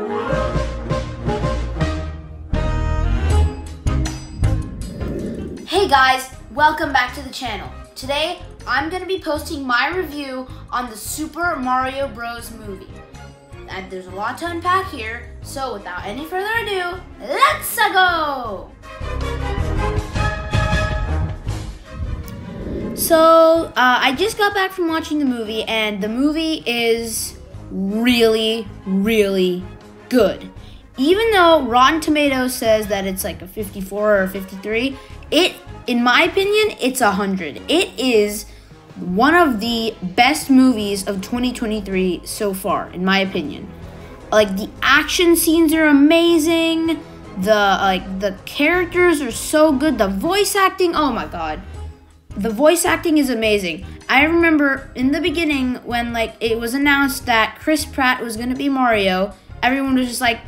Hey guys, welcome back to the channel. Today, I'm going to be posting my review on the Super Mario Bros. Movie. And there's a lot to unpack here, so without any further ado, let's go! So, I just got back from watching the movie, and the movie is really, really good. Even though Rotten Tomatoes says that it's like a 54 or 53, in my opinion, it's 100. It is one of the best movies of 2023 so far, in my opinion. Like, the action scenes are amazing. The characters are so good. The voice acting, oh my god. The voice acting is amazing. I remember in the beginning when it was announced that Chris Pratt was going to be Mario, everyone was just like,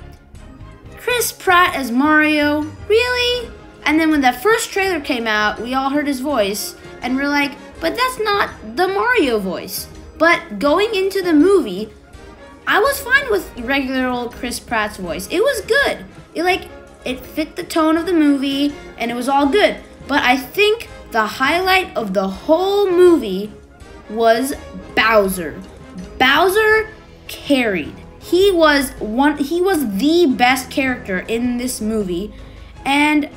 Chris Pratt as Mario? Really? And then when that first trailer came out, we all heard his voice, and we're like, but that's not the Mario voice. But going into the movie, I was fine with regular old Chris Pratt's voice. It was good. It fit the tone of the movie, and it was all good. But I think the highlight of the whole movie was Bowser. Bowser carried. He was the best character in this movie, and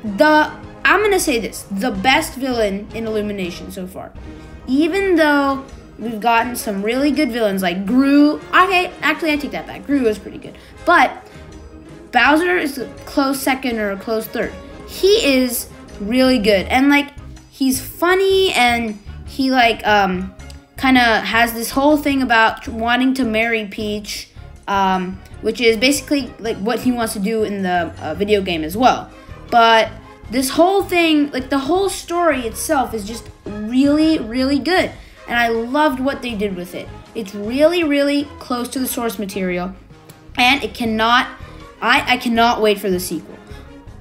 I'm gonna say this, the best villain in Illumination so far. Even though we've gotten some really good villains like Gru. Okay, actually I take that back. Gru is pretty good. But Bowser is a close second or a close third. He is really good. And he's funny, and he kind of has this whole thing about wanting to marry Peach, which is basically what he wants to do in the video game as well. But this whole thing, the whole story itself is just really, really good. And I loved what they did with it. It's really, really close to the source material. And I cannot wait for the sequel.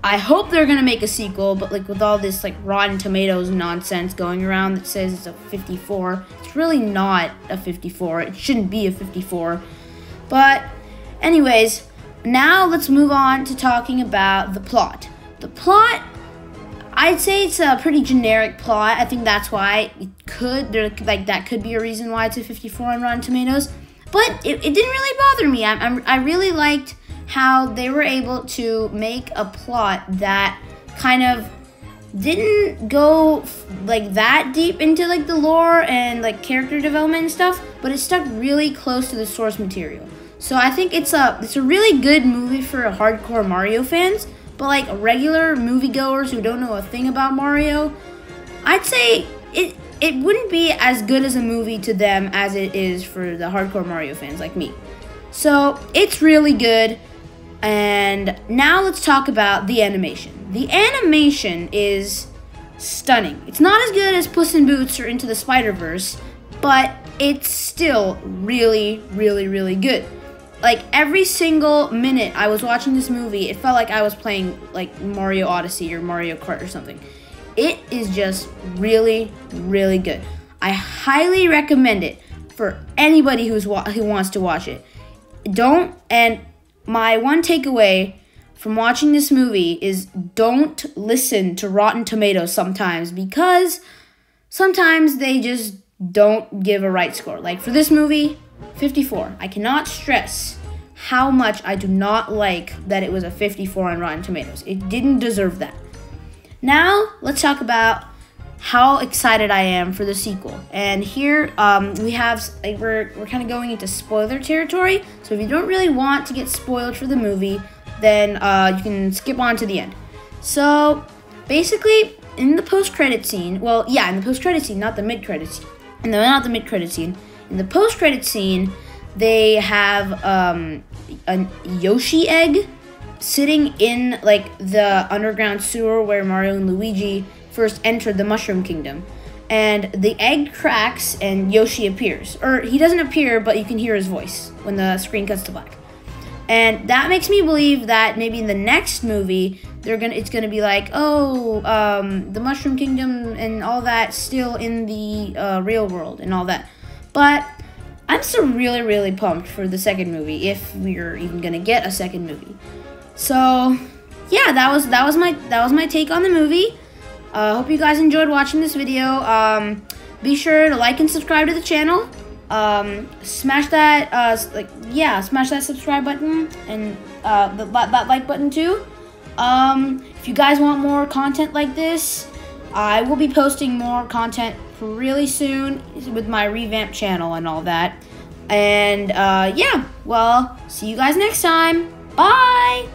I hope they're going to make a sequel, but with all this Rotten Tomatoes nonsense going around that says it's a 54, it's really not a 54. It shouldn't be a 54. But anyways, now let's move on to talking about the plot. The plot, I'd say it's a pretty generic plot. I think that's why that could be a reason why it's a 54 on Rotten Tomatoes. But it didn't really bother me. I really liked how they were able to make a plot that kind of didn't go that deep into the lore and character development and stuff, but it stuck really close to the source material. So I think it's a really good movie for hardcore Mario fans. But regular moviegoers who don't know a thing about Mario, I'd say it wouldn't be as good as a movie to them as it is for the hardcore Mario fans like me. So it's really good. And now let's talk about the animation. The animation is stunning. It's not as good as Puss in Boots or Into the Spider-Verse, but it's still really, really, really good. Every single minute I was watching this movie, it felt like I was playing Mario Odyssey or Mario Kart or something. It is just really, really good. I highly recommend it for anybody who wants to watch it. And my one takeaway from watching this movie is don't listen to Rotten Tomatoes sometimes, because sometimes they just don't give a right score. For this movie, 54. I cannot stress how much I do not like that it was a 54 on Rotten Tomatoes. It didn't deserve that. Now, let's talk about how excited I am for the sequel. And here we have, we're kind of going into spoiler territory. So if you don't really want to get spoiled for the movie, then you can skip on to the end. So basically, in the post-credit scene, in the post-credit scene, not the mid-credit scene. Not the mid-credit scene. In the post-credit scene, they have a Yoshi egg sitting in the underground sewer where Mario and Luigi first entered the Mushroom Kingdom. And the egg cracks and Yoshi appears. Or he doesn't appear, but you can hear his voice when the screen cuts to black. And that makes me believe that maybe in the next movie, it's gonna be the Mushroom Kingdom and all that still in the real world and all that. But I'm still really, really pumped for the second movie, if we're even gonna get a second movie. So, yeah, that was my take on the movie. Hope you guys enjoyed watching this video. Be sure to like and subscribe to the channel. Smash that smash that subscribe button and that like button too. If you guys want more content like this, I will be posting more content really soon with my revamped channel and all that. And yeah, well, see you guys next time. Bye.